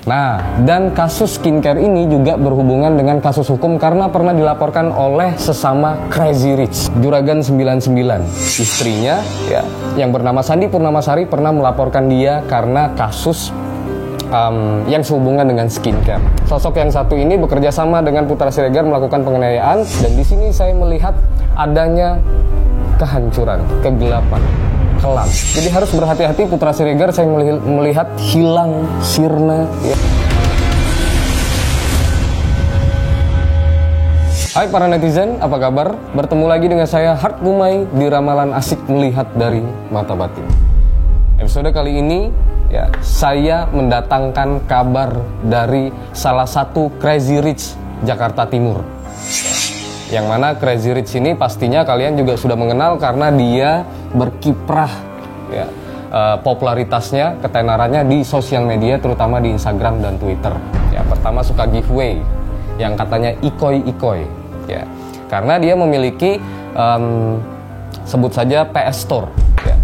Nah, dan kasus skincare ini juga berhubungan dengan kasus hukum karena pernah dilaporkan oleh sesama Crazy Rich, Juragan 99. Istrinya, ya, yang bernama Sandi Purnamasari pernah melaporkan dia karena kasus yang sehubungan dengan skincare. Sosok yang satu ini bekerja sama dengan Putra Siregar melakukan penganiayaan, dan di sini saya melihat adanya kehancuran, kegelapan, kelam. Jadi harus berhati-hati. Putra Siregar saya melihat hilang, sirna. Ya. Hai para netizen, apa kabar? Bertemu lagi dengan saya Hart Gumai di Ramalan Asik Melihat dari Mata Batin. Episode kali ini, ya, saya mendatangkan kabar dari salah satu Crazy Rich Jakarta Timur. Yang mana Crazy Rich ini pastinya kalian juga sudah mengenal karena dia berkiprah, ya, popularitasnya, ketenarannya di sosial media, terutama di Instagram dan Twitter. Ya, pertama suka giveaway yang katanya ikoy, ya, karena dia memiliki sebut saja PS Store, ya,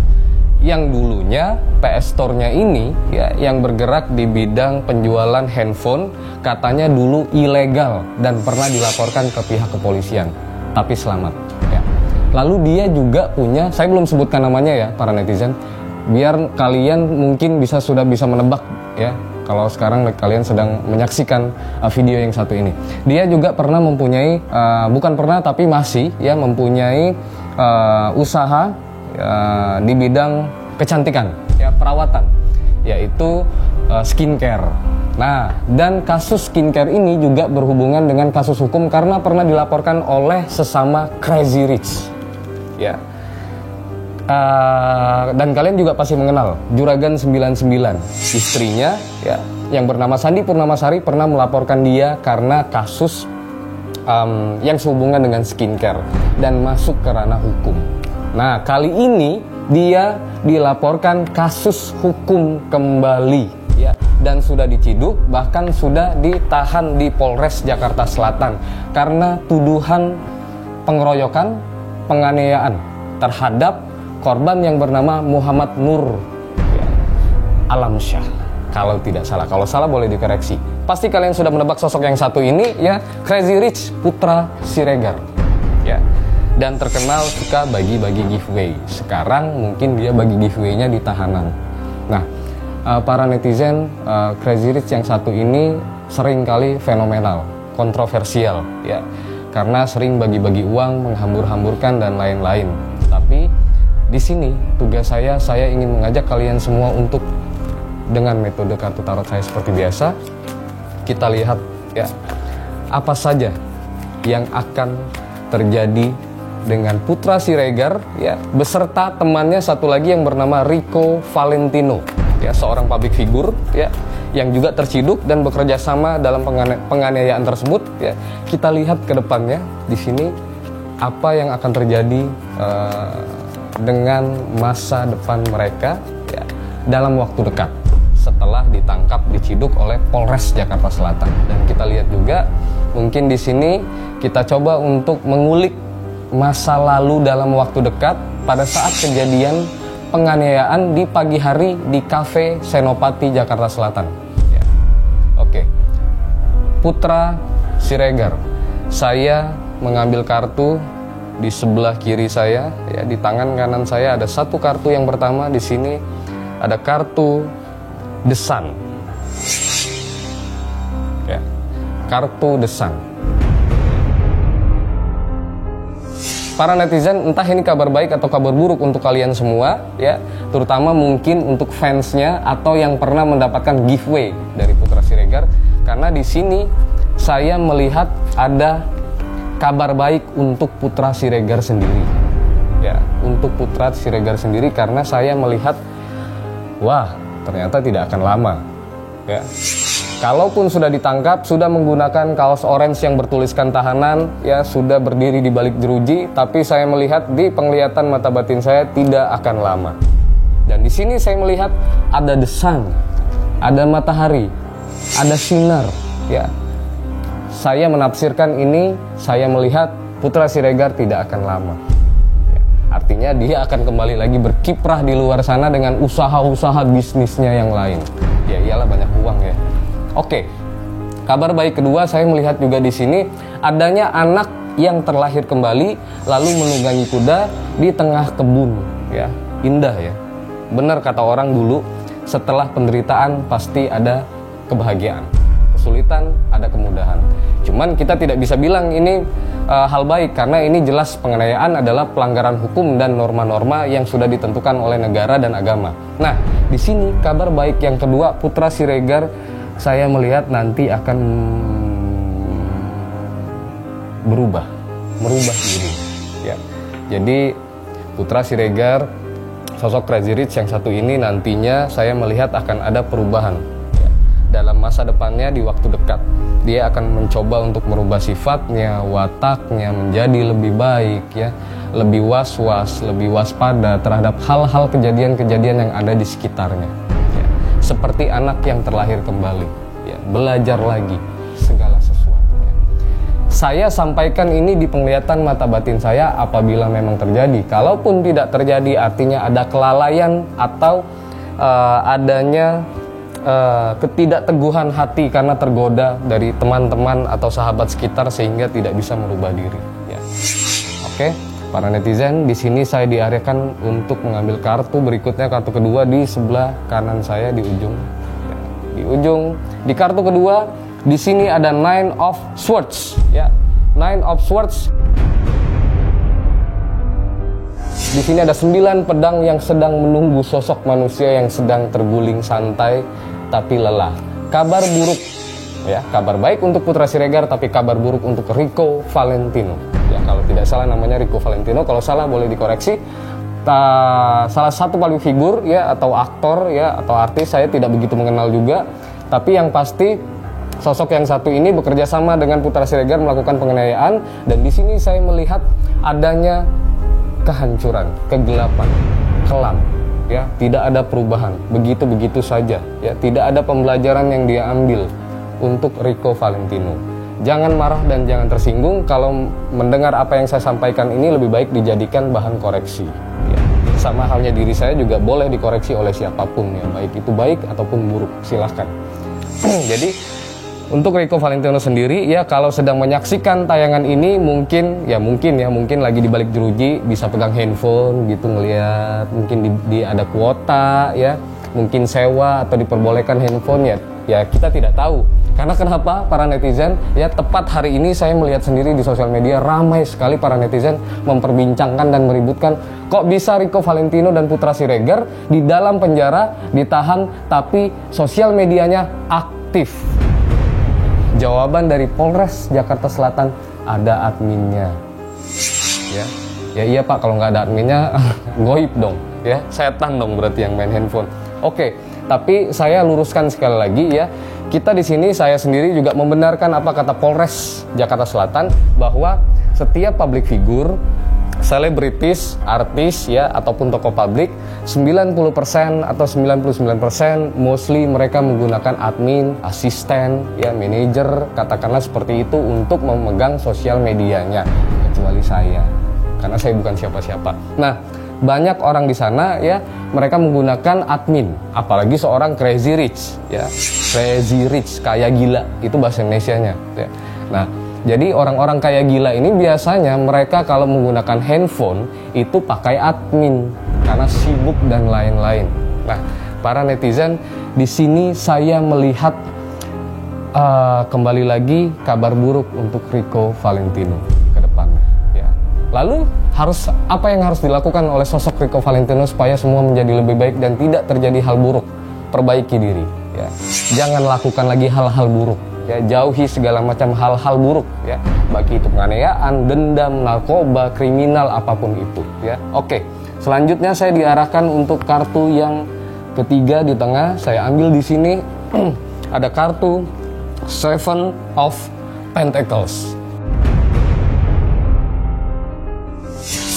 yang dulunya PS Store-nya ini, ya, yang bergerak di bidang penjualan handphone, katanya dulu ilegal dan pernah dilaporkan ke pihak kepolisian, tapi selamat, ya. Lalu dia juga punya, saya belum sebutkan namanya ya para netizen, biar kalian mungkin sudah bisa menebak, ya, kalau sekarang kalian sedang menyaksikan video yang satu ini. Dia juga pernah mempunyai, bukan pernah tapi masih, ya, mempunyai usaha di bidang kecantikan, ya, perawatan, yaitu skincare. Nah, dan kasus skincare ini juga berhubungan dengan kasus hukum karena pernah dilaporkan oleh sesama Crazy Rich, ya. Dan kalian juga pasti mengenal Juragan 99. Istrinya, ya, yang bernama Sandi Purnamasari pernah melaporkan dia karena kasus yang sehubungan dengan skincare dan masuk ke ranah hukum. Nah, kali ini dia dilaporkan kasus hukum kembali, ya, dan sudah diciduk, bahkan sudah ditahan di Polres Jakarta Selatan karena tuduhan pengeroyokan, penganiayaan terhadap korban yang bernama Muhammad Nur, ya, Alamsyah, kalau tidak salah. Kalau salah boleh dikoreksi. Pasti kalian sudah menebak sosok yang satu ini, ya, Crazy Rich Putra Siregar, ya. Dan terkenal suka bagi-bagi giveaway. Sekarang mungkin dia bagi giveaway-nya di tahanan. Nah, para netizen, Crazy Rich yang satu ini sering kali fenomenal, kontroversial, ya, karena sering bagi-bagi uang, menghambur-hamburkan dan lain-lain. Tapi di sini tugas saya ingin mengajak kalian semua untuk dengan metode kartu tarot saya seperti biasa, kita lihat, ya, apa saja yang akan terjadi dengan Putra Siregar, ya, beserta temannya satu lagi yang bernama Rico Valentino, ya, seorang public figure, ya, yang juga terciduk dan bekerja sama dalam penganiayaan tersebut, ya. Kita lihat ke depannya di sini apa yang akan terjadi dengan masa depan mereka, ya, dalam waktu dekat setelah ditangkap, diciduk oleh Polres Jakarta Selatan. Dan kita lihat juga mungkin di sini kita coba untuk mengulik masa lalu dalam waktu dekat pada saat kejadian penganiayaan di pagi hari di Cafe Senopati Jakarta Selatan, ya. Oke, Putra Siregar, saya mengambil kartu di sebelah kiri saya, ya, di tangan kanan saya ada satu kartu. Yang pertama di sini ada kartu The Sun, ya, kartu The Sun. Para netizen, entah ini kabar baik atau kabar buruk untuk kalian semua, ya, terutama mungkin untuk fansnya atau yang pernah mendapatkan giveaway dari Putra Siregar, karena di sini saya melihat ada kabar baik untuk Putra Siregar sendiri, ya, untuk Putra Siregar sendiri, karena saya melihat, wah, ternyata tidak akan lama, ya. Kalaupun sudah ditangkap, sudah menggunakan kaos orange yang bertuliskan tahanan, ya, sudah berdiri di balik jeruji, tapi saya melihat di penglihatan mata batin saya tidak akan lama. Dan di sini saya melihat ada the sun, ada matahari, ada sinar, ya. Saya menafsirkan ini, saya melihat Putra Siregar tidak akan lama. Ya, artinya dia akan kembali lagi berkiprah di luar sana dengan usaha-usaha bisnisnya yang lain. Ya iyalah, banyak uang, ya. Oke. Kabar baik kedua, saya melihat juga di sini adanya anak yang terlahir kembali lalu menunggangi kuda di tengah kebun, ya. Indah ya. Benar kata orang dulu, setelah penderitaan pasti ada kebahagiaan. Kesulitan ada kemudahan. Cuman kita tidak bisa bilang ini hal baik karena ini jelas penganiayaan adalah pelanggaran hukum dan norma-norma yang sudah ditentukan oleh negara dan agama. Nah, di sini kabar baik yang kedua, Putra Siregar saya melihat nanti akan merubah diri, ya. Jadi Putra Siregar, sosok Crazy Rich yang satu ini nantinya saya melihat akan ada perubahan, ya. Dalam masa depannya di waktu dekat dia akan mencoba untuk merubah sifatnya, wataknya menjadi lebih baik, ya, lebih was-was, lebih waspada terhadap hal-hal kejadian-kejadian yang ada di sekitarnya, ya. Seperti anak yang terlahir kembali, ya, belajar lagi segala sesuatunya. Saya sampaikan ini di penglihatan mata batin saya apabila memang terjadi. Kalaupun tidak terjadi artinya ada kelalaian atau adanya ketidakteguhan hati karena tergoda dari teman-teman atau sahabat sekitar sehingga tidak bisa merubah diri, ya. Oke, para netizen, di sini saya diarahkan untuk mengambil kartu berikutnya, kartu kedua di sebelah kanan saya di ujung, ya. Di kartu kedua di sini ada Nine of Swords, ya. Nine of Swords. Di sini ada 9 pedang yang sedang menunggu sosok manusia yang sedang terguling santai tapi lelah. Kabar buruk, ya, kabar baik untuk Putra Siregar tapi kabar buruk untuk Rico Valentino. Ya, kalau tidak salah namanya Rico Valentino, kalau salah boleh dikoreksi. Salah satu public figure, ya, atau aktor, ya, atau artis, saya tidak begitu mengenal juga. Tapi yang pasti sosok yang satu ini bekerja sama dengan Putra Siregar melakukan penganiayaan, dan di sini saya melihat adanya kehancuran, kegelapan, kelam, ya, tidak ada perubahan, begitu-begitu saja, ya, tidak ada pembelajaran yang dia ambil untuk Rico Valentino. Jangan marah dan jangan tersinggung kalau mendengar apa yang saya sampaikan ini, lebih baik dijadikan bahan koreksi, ya. Sama halnya diri saya juga boleh dikoreksi oleh siapapun, ya, baik itu baik ataupun buruk, silahkan. Jadi untuk Rico Valentino sendiri, ya, kalau sedang menyaksikan tayangan ini mungkin lagi di balik jeruji bisa pegang handphone gitu ngelihat, mungkin di ada kuota, ya, mungkin sewa atau diperbolehkan handphone, ya kita tidak tahu. Karena kenapa para netizen, ya, tepat hari ini saya melihat sendiri di sosial media ramai sekali para netizen memperbincangkan dan meributkan kok bisa Rico Valentino dan Putra Siregar di dalam penjara ditahan tapi sosial medianya aktif. Jawaban dari Polres Jakarta Selatan, ada adminnya. Ya iya Pak, kalau nggak ada adminnya goib dong, ya, setan dong berarti yang main handphone. Oke, tapi saya luruskan sekali lagi, ya, kita di sini, saya sendiri juga membenarkan apa kata Polres Jakarta Selatan bahwa setiap public figure, selebritis, artis, ya, ataupun tokoh publik, 90% atau 99% mostly mereka menggunakan admin, asisten, ya, manajer, katakanlah seperti itu untuk memegang sosial medianya, kecuali saya, karena saya bukan siapa-siapa. Nah, banyak orang di sana, ya, mereka menggunakan admin, apalagi seorang Crazy Rich, ya, Crazy Rich, kaya gila, itu bahasa Indonesianya, ya. Nah, jadi orang-orang kaya gila ini biasanya mereka kalau menggunakan handphone itu pakai admin karena sibuk dan lain-lain. Nah, para netizen, di sini saya melihat kembali lagi kabar buruk untuk Rico Valentino ke depannya, ya. Lalu apa yang harus dilakukan oleh sosok Rico Valentino supaya semua menjadi lebih baik dan tidak terjadi hal buruk? Perbaiki diri, ya. Jangan lakukan lagi hal-hal buruk, ya, jauhi segala macam hal-hal buruk, ya, baik itu penganiayaan, dendam, narkoba, kriminal, apapun itu, ya. Oke, selanjutnya saya diarahkan untuk kartu yang ketiga di tengah. Saya ambil di sini ada kartu Seven of Pentacles.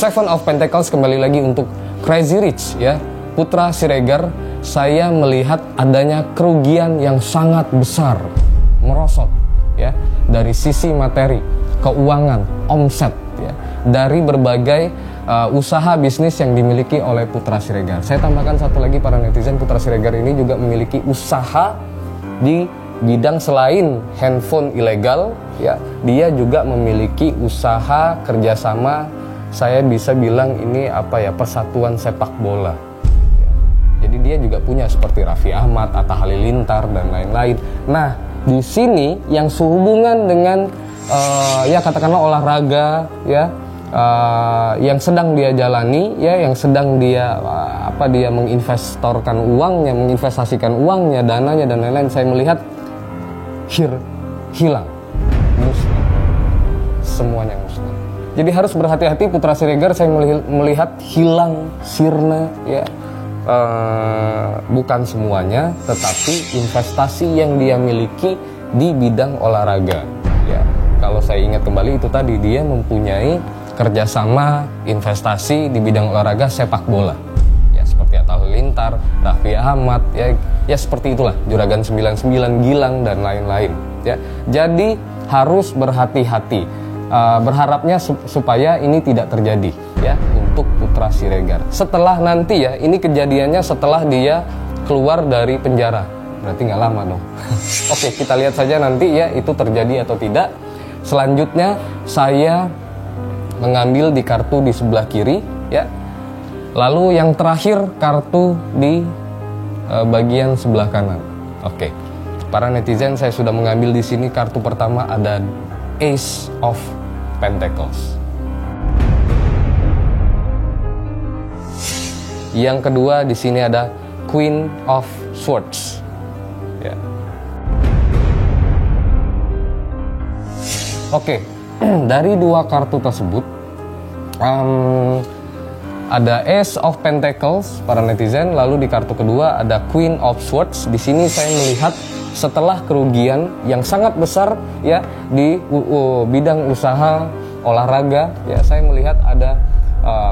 Seven of Pentacles kembali lagi untuk Crazy Rich, ya, Putra Siregar. Saya melihat adanya kerugian yang sangat besar, merosot, ya, dari sisi materi, keuangan, omset, ya, dari berbagai usaha bisnis yang dimiliki oleh Putra Siregar. Saya tambahkan satu lagi para netizen, Putra Siregar ini juga memiliki usaha di bidang selain handphone ilegal, ya, dia juga memiliki usaha kerjasama. Saya bisa bilang ini apa ya, persatuan sepak bola. Jadi dia juga punya seperti Raffi Ahmad, Atta Halilintar dan lain-lain. Nah, di sini yang sehubungan dengan ya katakanlah olahraga, ya, yang sedang dia jalani, ya, yang sedang dia dia menginvestorkan uangnya, menginvestasikan uangnya, dananya dan lain-lain. Saya melihat hilang, musnah, semuanya musnah. Jadi harus berhati-hati Putra Siregar. Saya melihat hilang, sirna, ya. Bukan semuanya, tetapi investasi yang dia miliki di bidang olahraga, ya. Kalau saya ingat kembali itu tadi, dia mempunyai kerjasama investasi di bidang olahraga sepak bola, ya, seperti Atta Halilintar, Raffi Ahmad, ya seperti itulah, Juragan 99, Gilang dan lain-lain, ya. Jadi harus berhati-hati. Berharapnya supaya ini tidak terjadi, ya, untuk Putra Siregar. Setelah nanti, ya, ini kejadiannya setelah dia keluar dari penjara, berarti nggak lama dong. Oke, kita lihat saja nanti, ya, itu terjadi atau tidak. Selanjutnya saya mengambil di kartu di sebelah kiri, ya. Lalu yang terakhir kartu di bagian sebelah kanan. Oke, para netizen, saya sudah mengambil di sini kartu pertama ada Ace of Pentacles. Yang kedua di sini ada Queen of Swords. Ya. Oke, dari dua kartu tersebut ada Ace of Pentacles, para netizen. Lalu di kartu kedua ada Queen of Swords. Di sini saya melihat setelah kerugian yang sangat besar, ya, di bidang usaha olahraga, ya, saya melihat ada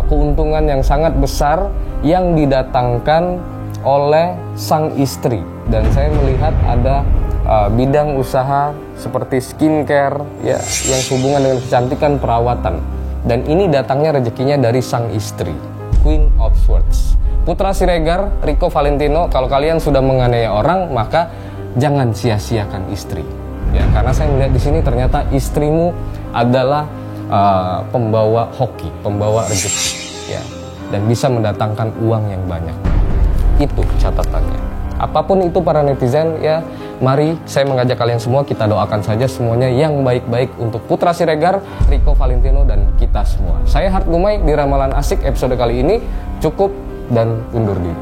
keuntungan yang sangat besar yang didatangkan oleh sang istri. Dan saya melihat ada bidang usaha seperti skincare, ya, yang hubungan dengan kecantikan, perawatan. Dan ini datangnya rezekinya dari sang istri, Queen of Swords. Putra Siregar, Rico Valentino, kalau kalian sudah menganiaya orang, maka jangan sia-siakan istri, ya, karena saya melihat di sini ternyata istrimu adalah pembawa hoki, pembawa rezeki, ya, dan bisa mendatangkan uang yang banyak. Itu catatannya. Apapun itu para netizen, ya, mari saya mengajak kalian semua, kita doakan saja semuanya yang baik-baik untuk Putra Siregar, Rico Valentino, dan kita semua. Saya Hart Gumai di Ramalan Asik episode kali ini cukup dan undur diri.